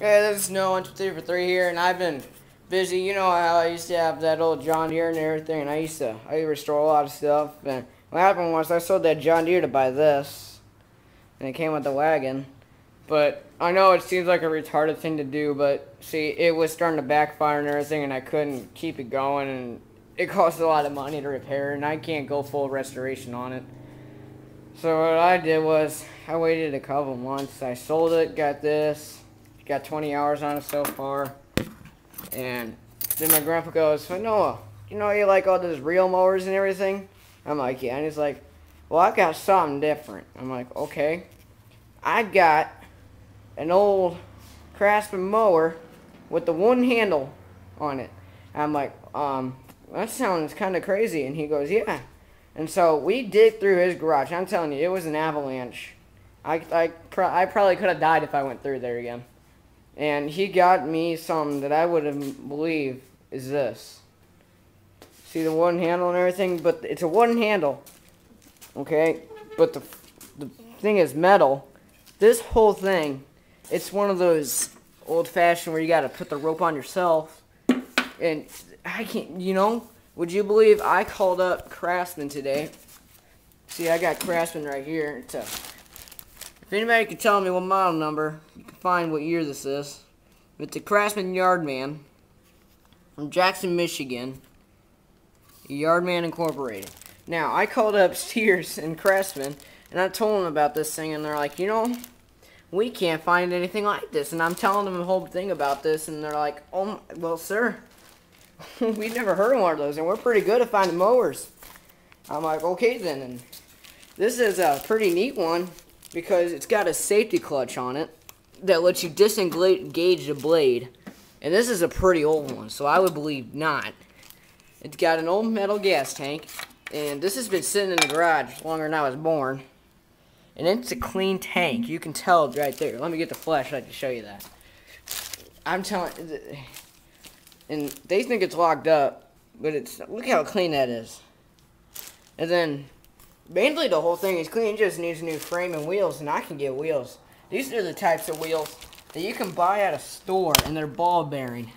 Yeah, this is no 1, 2, 3 for 3 here, and I've been busy. You know how I used to have that old John Deere and everything, and I used to restore a lot of stuff. And what happened was I sold that John Deere to buy this, and it came with the wagon. But I know it seems like a retarded thing to do, but see, it was starting to backfire and everything, and I couldn't keep it going, and it cost a lot of money to repair, and I can't go full restoration on it. So what I did was I waited a couple months. I sold it, got this. Got 20 hours on it so far. And then my grandpa goes, "Well, Noah, you know you like all those reel mowers and everything?" I'm like, "Yeah." And he's like, "Well, I got something different." I'm like, "Okay." I got an old Craftsman mower with the one handle on it. I'm like, that sounds kind of crazy. And he goes, "Yeah." And so we dig through his garage. I'm telling you, it was an avalanche. I probably could have died if I went through there again. And he got me something that I wouldn't believe is this. See the one handle and everything? But it's a one handle. Okay? But the thing is metal. This whole thing, it's one of those old-fashioned where you got to put the rope on yourself. And I can't, would you believe I called up Craftsman today? See, I got Craftsman right here. If anybody can tell me what model number, you can find what year this is. It's a Craftsman Yardman from Jackson, Michigan. Yardman Incorporated. Now, I called up Sears and Craftsman, and I told them about this thing, and they're like, we can't find anything like this. And I'm telling them the whole thing about this, and they're like, "Oh, well, sir, we never heard of one of those, and we're pretty good at finding mowers." I'm like, "Okay, then." And this is a pretty neat one, because it's got a safety clutch on it that lets you disengage the blade. And this is a pretty old one, so I would believe not. It's got an old metal gas tank, and this has been sitting in the garage longer than I was born. And it's a clean tank. You can tell it right there. Let me get the flashlight to show you that. I'm telling you, and they think it's locked up, but look how clean that is. And then mainly the whole thing is clean. It just needs a new frame and wheels, and I can get wheels. These are the types of wheels that you can buy at a store, and they're ball bearing.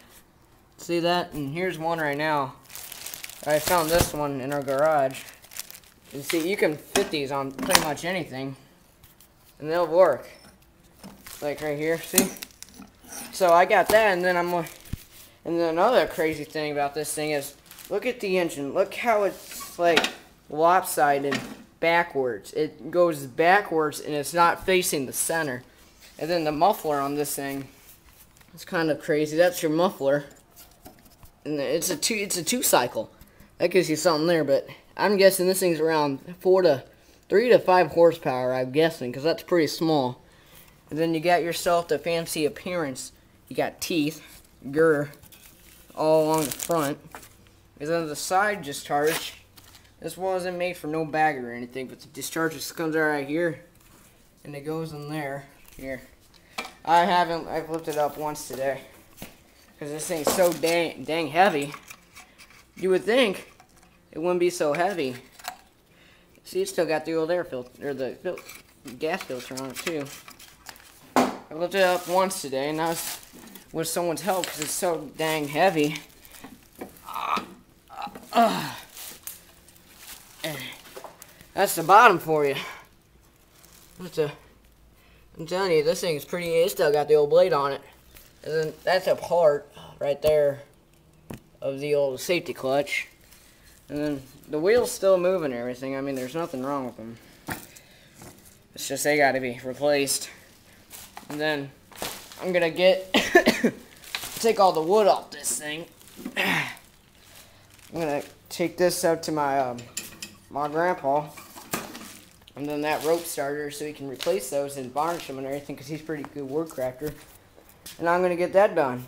See that? And here's one right now. I found this one in our garage. And see, you can fit these on pretty much anything, and they'll work. Like right here, see? So I got that, and then and then another crazy thing about this thing is, look at the engine. Look how it's like lopsided backwards. It goes backwards and it's not facing the center. And then the muffler on this thing, it's kind of crazy. That's your muffler, and it's a two cycle. That gives you something there, but I'm guessing this thing's around 3 to 5 horsepower. I'm guessing, because that's pretty small. And then you got yourself the fancy appearance. You got teeth, all along the front. And then the side discharge. This wasn't made for no bagger or anything, but the discharge just comes out right here, and it goes in there. Here, I've lifted it up once today, because this thing's so dang heavy. You would think it wouldn't be so heavy. See, it's still got the old air filter, or the gas filter on it too. I lifted it up once today, and that was with someone's help, because it's so dang heavy. That's the bottom for you. I'm telling you, this thing is pretty. It's still got the old blade on it. And then that's a part right there of the old safety clutch. And then the wheel's still moving and everything. I mean, there's nothing wrong with them. It's just they got to be replaced. And then I'm gonna take all the wood off this thing. I'm gonna take this out to my grandpa, and then that rope starter, so he can replace those and varnish them and everything, because he's a pretty good wood crafter. And I'm gonna get that done.